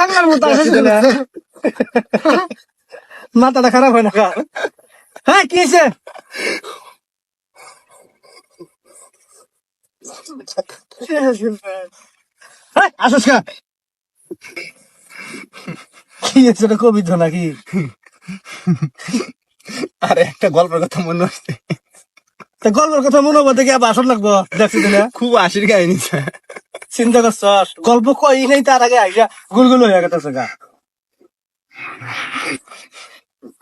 পাগলার মতো আসে না মাথাটা খারাপ হয় না কা হ্যাঁ কি হয়েছে আসস কা কি হয়েছে কবিতা নাকি আরে একটা গল্পের কথা মনে হচ্ছে তা গল্পের কথা মনে হবো দেখে আবার আসন লাগবো দেখছি দিলে খুব হাসির কাহিনী চিন্তা করছস গল্প কই নেই তার আগে আইসা গুলগুল হয়ে গেছে গা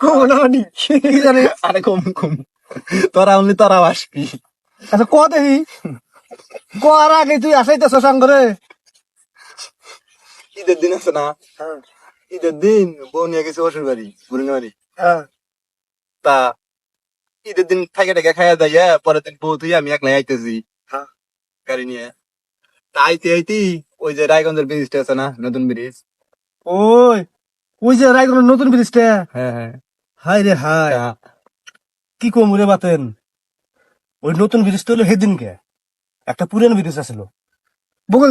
কোন কি জানি আরে কম কম তোরা অনলি তোরাও আসবি আচ্ছা ক দেখি ক আর আগে তুই আসাইতেছ সাঙ্গরে ঈদের দিন আছে না ঈদের দিন বউ নিয়ে গেছে অসুর বাড়ি বুড়ির বাড়ি তা ঈদের দিন থাকে টাকা খাইয়া যাইয়া পরের দিন বউ তুই আমি একলাই আইতেছি গাড়ি নিয়ে তা আইতে আইতে ওই যে রায়গঞ্জের ব্রিজটা আছে না নতুন ব্রিজ ওই ওই যে রায়গঞ্জের নতুন ব্রিজটা হ্যাঁ হাই রে হাই কি কম রে বাতেন ওই নতুন ব্রিজটা হলো সেদিনকে একটা পুরানো ব্রিজ আছিল বগল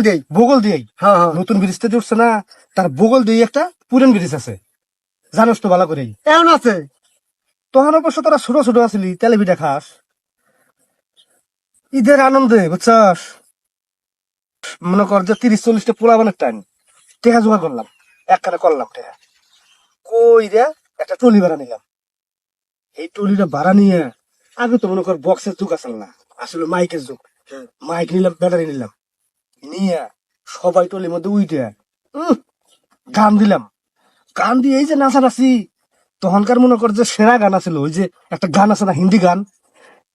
দিয়াই নতুন ব্রিজটা যে উঠছে না তার বগল দিয়ে একটা পুরান ব্রিজ আছে জানোস তো ভালো করেই এমন আছে তখন অবশ্য তোরা ছোট ছোট আসলি তেলেভিটা খাস ঈদের আনন্দে বুঝছস মনে কর যে 30-40টা পোলাবানের টাইম টেকা জোগাড় করলাম একখানে করলাম টেকা কই রে একটা ট্রলি ভাড়া নিলাম এই ট্রলিটা ভাড়া নিয়ে আগে তো মনে কর বক্সের যুগ আসল না আসলে মাইকের যুগ মাইক নিলাম ব্যাটারি নিলাম নিয়ে সবাই ট্রলির মধ্যে উইটে গান দিলাম গান দিয়ে এই যে নাচানাচি তখনকার মনে কর যে সেরা গান আছিল ওই যে একটা গান আছে না হিন্দি গান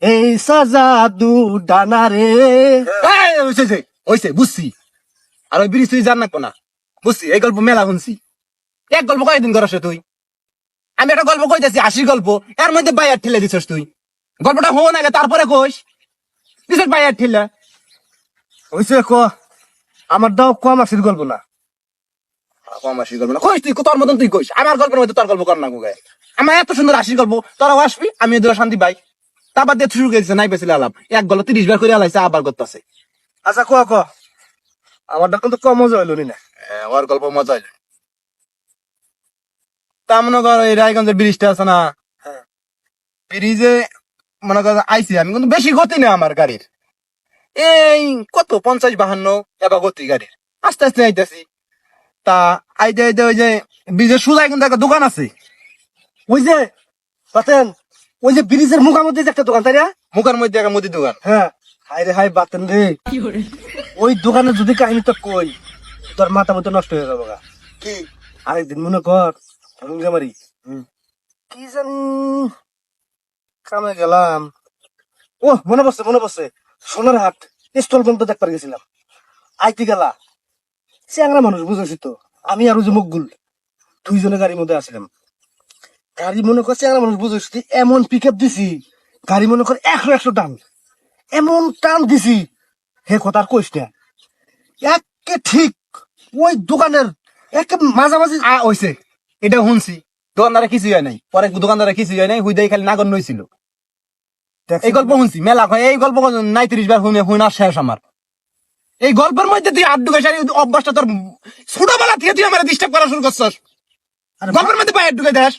এই সাজাদু ডানা রে ওইছে বুঝছি আর ওই ব্রিজ তুই জান না কোনা বুঝছি এই গল্প মেলা শুনছি এক গল্প কয়েকদিন করস তুই আমি একটা গল্প কইতেছি হাসির গল্প এর মধ্যে বাইয়ার ঠেলে দিছস তুই গল্পটা হো না তারপরে কইস দিছস বাইয়ার ঠেলে ওইছে ক আমার দাও কম আসির গল্প না কম হাসির গল্প না কইস তুই তোর মতন তুই কইস আমার গল্পের মধ্যে তোর গল্প কর না গুগায় আমার এত সুন্দর হাসির গল্প তোরাও আসবি আমি দুটো শান্তি পাই তারপর দিয়ে শুরু করেছে নাই পেছিল আলাপ এক গল্প 30 বার করে আলাইছে আবার করতেছে আচ্ছা ক আমারটা কিন্তু কম মজা হইল না ওর গল্প মজা হইল তা মনে কর এই রায়গঞ্জের ব্রিজটা আছে না ব্রিজে মনে কর আইসি আমি কিন্তু বেশি গতি না আমার গাড়ির এই কত 50-52 এবার গতি গাড়ির আস্তে আস্তে আইতেছি তা আইতে আইতে ওই যে ব্রিজের সুজায় কিন্তু একটা দোকান আছে ওই যে বাতেন ওই যে ব্রিজের মুখের মধ্যে যে একটা দোকান তাই না মুখের মধ্যে একটা মুদির দোকান হ্যাঁ হাই রে হাই বাতেন রে ওই দোকানে যদি কাহিনী তো কই তোর মাথা মতো নষ্ট হয়ে যাবো গা কি আরেকদিন মনে কর রুঙ্গামারি কি জানি কামে গেলাম ও মনে পড়ছে সোনার হাট স্টল পর্যন্ত দেখবার গেছিলাম আইতে গেলা চ্যাংরা মানুষ বুঝেছি তো আমি আর ওই যে মকগুল দুইজনে গাড়ির মধ্যে আসলাম গাড়ি মনে কর চ্যাংরা মানুষ বুঝেছি এমন পিক আপ দিছি গাড়ি মনে কর 100 টান এমন টান দিছি হে কথা আর কইস না একে ঠিক ওই দোকানের একে মাঝামাঝি হইছে এটা শুনছি দোকানদারে কিছু হয় নাই পরে দোকানদারে কিছু হয় নাই হুইদাই খালি নাগর নইছিল এই গল্প শুনছি মেলা এই গল্প নাই 30 বার শুনে শেষ আমার এই গল্পের মধ্যে তুই আট ঢুকে অভ্যাসটা তোর ছোটবেলা থেকে তুই আমার ডিস্টার্ব করা শুরু করছস গল্পের মধ্যে পায়ে ঢুকে দেশ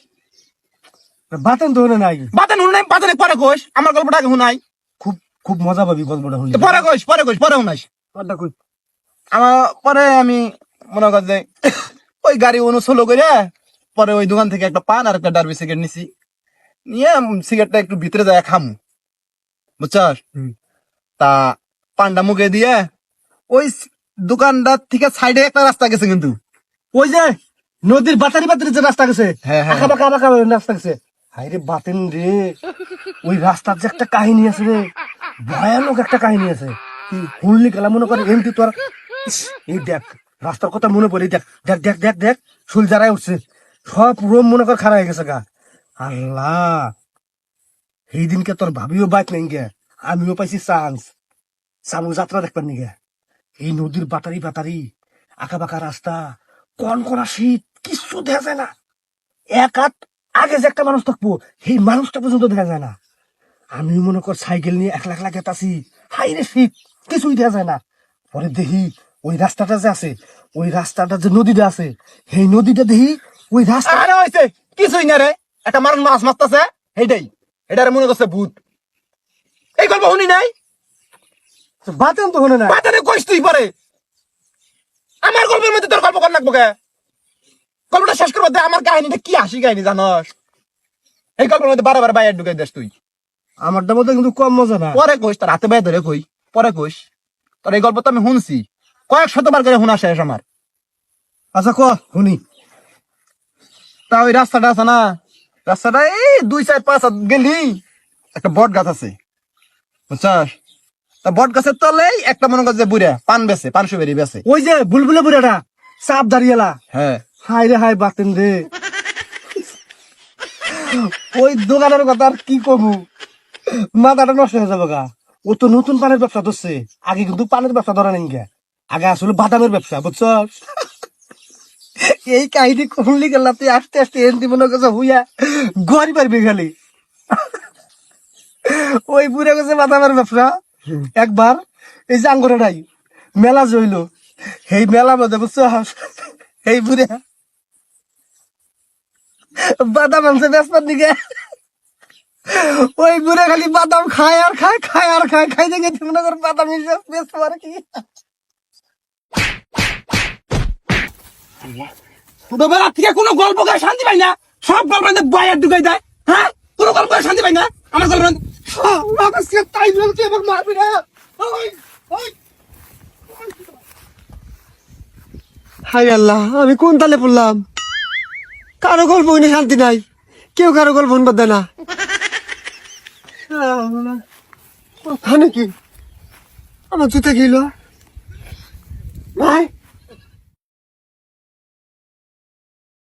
বাতেন তো নাই বাতেন শুনাই বাতেন পরে কইস আমার গল্পটা আগে শুনাই খুব খুব মজা পাবি গল্পটা শুনলে পরে কইস পরে শুনাইস আমার পরে আমি মনে কর যে ওই গাড়ি অনুসলো করে পরে ওই দোকান থেকে একটা পান আর একটা ডারবি সিগারেট নিছি নিয়ে সিগারেটটা একটু ভিতরে যায় খামু বুঝছস তা পানটা মুখে দিয়ে ওই দোকানটার থেকে সাইডে একটা রাস্তা গেছে কিন্তু ওই যে নদীর বাতারি যে রাস্তা গেছে হ্যাঁ রাস্তা গেছে হাইরে বাতেন রে ওই রাস্তার যে একটা কাহিনী আছে রে ভয়ানক একটা কাহিনী আছে শুনলি গেলা মনে করে এমতি তোর এই দেখ রাস্তার কথা মনে পড়ে দেখ দেখ দেখ দেখ দেখ শুল যারাই উঠছে সব রোম মনে কর খারাপ হয়ে গেছে গা আল্লাহ এই দিনকে তোর ভাবিও বাইক নেই গে আমিও পাইছি চান্স চামু যাত্রা দেখবার নি গে এই নদীর বাতারি আঁকা বাঁকা রাস্তা কনকনা শীত কিছু দেখা যায় না এক হাত আগে যে একটা মানুষ থাকবো সেই মানুষটা পর্যন্ত দেখা যায় না আমি মনে কর সাইকেল নিয়ে একলা গেতাছি হাই রে শীত কিছুই দেখা যায় না পরে দেখি ওই রাস্তাটা যে আছে, ওই রাস্তাটা যে নদীটা আছে, সেই নদীটা দেখি ওই রাস্তা আরে হইছে কিছুই না রে, একটা মানুষ মাছ মারতাছে, এইটাই এটারে মনে করছে ভূত। এই গল্প শুনি নাই? বাতেন তো হলে না। বাতারে কইস তুই পরে, আমার গল্পের মধ্যে তোর গল্প কর লাগবো কে? গল্পটা শেষ করবো দে, আমার কাহিনীটা কি হাসি কাহিনী জানস? এই গল্পের মধ্যে বারবার বাইরে ঢুকাই দেস তুই। আমারটার মধ্যে কিন্তু কম মজা না। পরে কইস, তোর হাতে বাইরে ধরে কই, পরে কইস। তোর এই গল্প তো আমি শুনছি, কয়েক শতবার করে শোনা শেষ আমার। আচ্ছা ক শুনি। তা ওই রাস্তাটা আছে না, রাস্তাটা এই 2-4-5 হাত গেলি একটা বট গাছ আছে, বুঝছস? তা বট গাছের তলেই একটা মনে কর যে বুড়া পান বেছে, পান সুপারি বেছে। ওই যে বুলবুলে বুড়াটা চাপ দাঁড়িয়েলা, হ্যাঁ, হাই রে হাই বাতেন রে। ওই দোকানের কথা আর কি কমু, মাথাটা নষ্ট হয়ে যাবে গা। ও তো নতুন পানের ব্যবসা ধরছে, আগে কিন্তু পানের ব্যবসা ধরে নাই গা, আগে আসলে বাদামের ব্যবসা, বুঝছস? এই কাহিনী শুনলি গেলাম তুই আস্তে আস্তে এনতি মনে করছে হুইয়া ঘর পারবি খালি। ওই বুড়ে গেছে বাদামের ব্যবসা। একবার এই যে আঙ্গরে মেলা জইল, এই মেলা মধ্যে বুঝছস, এই বুড়ে বাদাম আনছে বেসপার দিকে। ওই বুড়ে খালি বাদাম খায় আর খায়, খায় আর খায়, খাইতে গেছে মনে করে বাদাম বেসবো আর কি। ছোটবেলা থেকে কোনো গল্প গায়ে শান্তি পাই না, সব গল্প বয়ার ঢুকাই দেয়। হ্যাঁ, কোনো গল্প গায়ে শান্তি পাই না আমার গল্প। তাই বলছি এবার মারবি না। হাই আল্লাহ, আমি কোন তালে পড়লাম? কারো গল্প শুনে শান্তি নাই, কেউ কারো গল্প শুনবার দেয় না। নাকি আমার জুতা গেল ভাই।